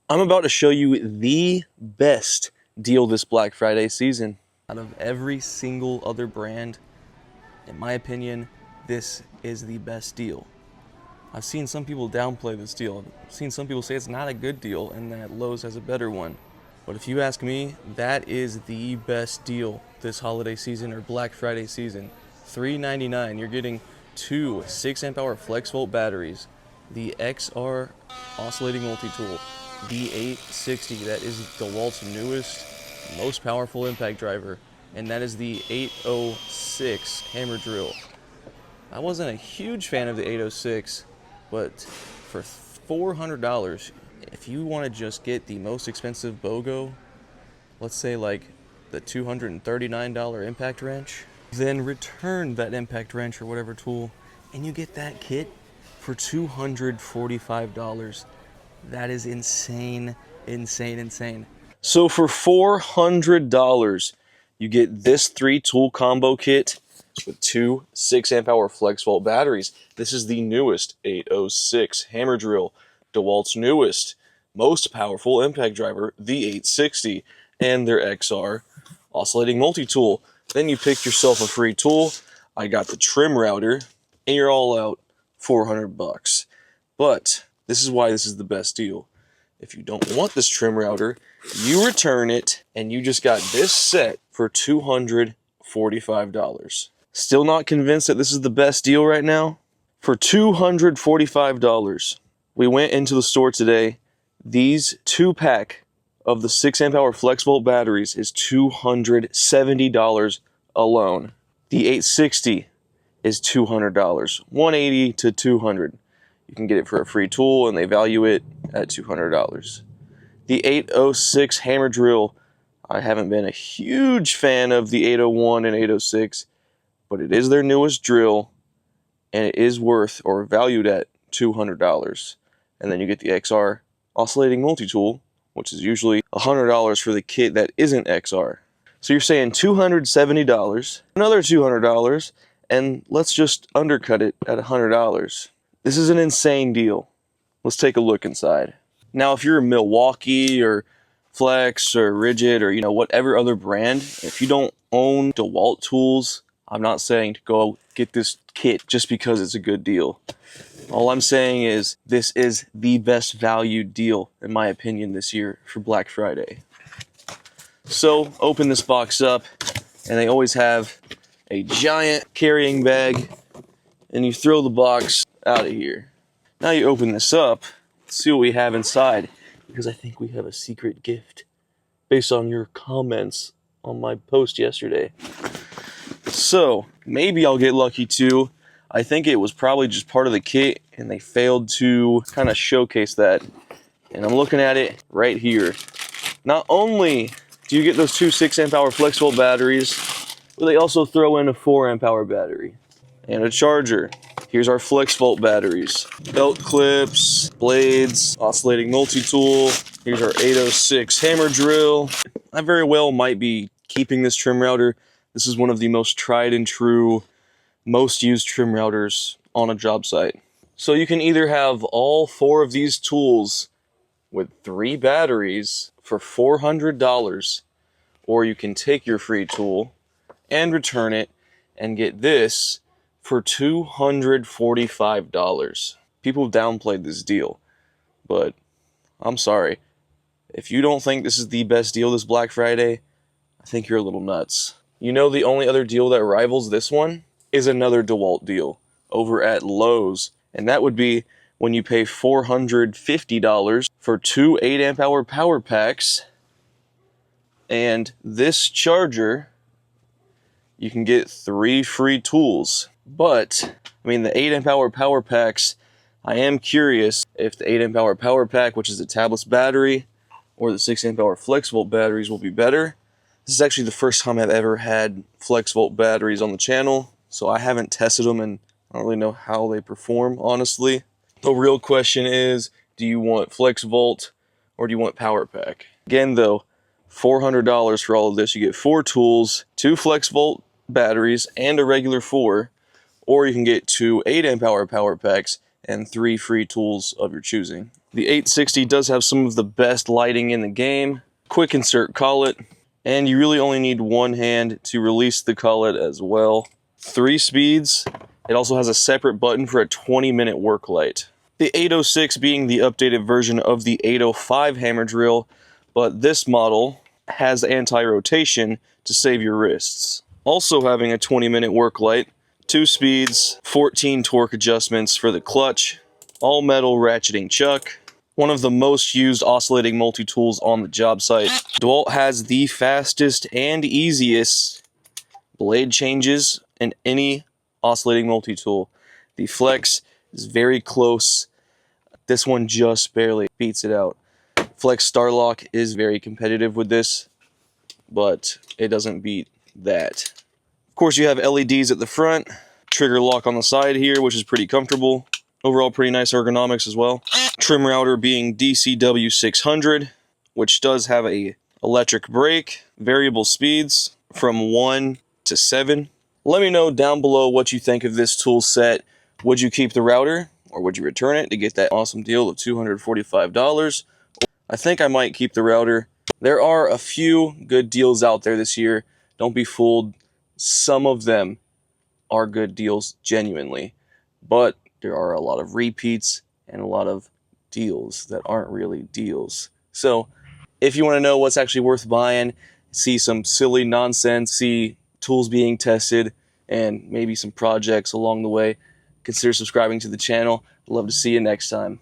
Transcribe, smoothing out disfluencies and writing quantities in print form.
I'm about to show you the best deal this Black Friday season. Out of every single other brand, in my opinion, this is the best deal. I've seen some people downplay this deal. I've seen some people say it's not a good deal and that Lowe's has a better one. But if you ask me, that is the best deal this holiday season or Black Friday season. $3.99, you're getting two 6 amp hour flex volt batteries, the XR oscillating multi-tool, the 860, that is Dewalt's newest, most powerful impact driver, and that is the 806 hammer drill. I wasn't a huge fan of the 806, but for $400, if you want to just get the most expensive BOGO, let's say like the $239 impact wrench, then return that impact wrench or whatever tool, and you get that kit for $245. That is insane, insane, insane. So for $400, you get this 3-tool combo kit with two 6 amp hour flex volt batteries. This is the newest 806 hammer drill, Dewalt's newest, most powerful impact driver, the 860, and their XR oscillating multi-tool. Then you pick yourself a free tool. I got the trim router, and you're all out $400. But this is why this is the best deal. If you don't want this trim router, you return it, and you just got this set for $245. Still not convinced that this is the best deal right now? For $245, we went into the store today. These 2-pack of the 6 amp hour flex volt batteries is $270 alone. The 860 is $200, $180 to $200. You can get it for a free tool, and they value it at $200. The 806 hammer drill, I haven't been a huge fan of the 801 and 806, but it is their newest drill, and it is worth or valued at $200. And then you get the XR oscillating multi-tool, which is usually $100 for the kit that isn't XR. So you're saying $270, another $200, and let's just undercut it at $100. This is an insane deal. Let's take a look inside. Now, if you're a Milwaukee or Flex or Rigid or whatever other brand, if you don't own DeWalt tools, I'm not saying to go get this kit just because it's a good deal. All I'm saying is this is the best value deal, in my opinion, this year for Black Friday. So open this box up, and they always have a giant carrying bag, and you throw the box out of here. Now you open this up, let's see what we have inside, because I think we have a secret gift based on your comments on my post yesterday. So maybe I'll get lucky too. I think it was probably just part of the kit and they failed to kind of showcase that. And I'm looking at it right here. Not only do you get those two 6 amp hour flex volt batteries, but they also throw in a 4 amp hour battery and a charger. Here's our flex volt batteries, belt clips, blades, oscillating multi-tool. Here's our 806 hammer drill. I very well might be keeping this trim router. This is one of the most tried and true, most used trim routers on a job site. So you can either have all 4 of these tools with 3 batteries for $400, or you can take your free tool and return it and get this for $245. People downplayed this deal, but I'm sorry. If you don't think this is the best deal this Black Friday, I think you're a little nuts. You know, the only other deal that rivals this one is another DeWalt deal over at Lowe's, and that would be when you pay $450 for 2 8 amp hour power packs and this charger. You can get 3 free tools. But I mean, the 8 amp hour power packs, I am curious if the 8 amp hour power pack, which is a tabless battery, or the 6 amp hour flex volt batteries will be better. This is actually the first time I've ever had flex volt batteries on the channel, so I haven't tested them and I don't really know how they perform, honestly. The real question is, do you want flex volt or do you want power pack? Again though, $400 for all of this. You get 4 tools, 2 flex volt batteries, and a regular 4, or you can get 2 8 amp hour power packs and 3 free tools of your choosing. The 860 does have some of the best lighting in the game. Quick insert collet, and you really only need one hand to release the collet as well. 3 speeds. It also has a separate button for a 20-minute work light. The 806 being the updated version of the 805 hammer drill, but this model has anti-rotation to save your wrists. Also having a 20-minute work light, 2 speeds, 14 torque adjustments for the clutch, all metal ratcheting chuck, one of the most used oscillating multi-tools on the job site. Dewalt has the fastest and easiest blade changes in any oscillating multi-tool. The Flex is very close. This one just barely beats it out. Flex Starlock is very competitive with this, but it doesn't beat that. Of course, you have LEDs at the front, trigger lock on the side here, which is pretty comfortable. Overall, pretty nice ergonomics as well. Trim router being DCW 600, which does have a electric brake, variable speeds from 1 to 7. Let me know down below what you think of this tool set. Would you keep the router, or would you return it to get that awesome deal of $245? I think I might keep the router. There are a few good deals out there this year. Don't be fooled. Some of them are good deals genuinely, but there are a lot of repeats and a lot of deals that aren't really deals. So if you want to know what's actually worth buying, see some silly nonsense, see tools being tested, and maybe some projects along the way, consider subscribing to the channel. I'd love to see you next time.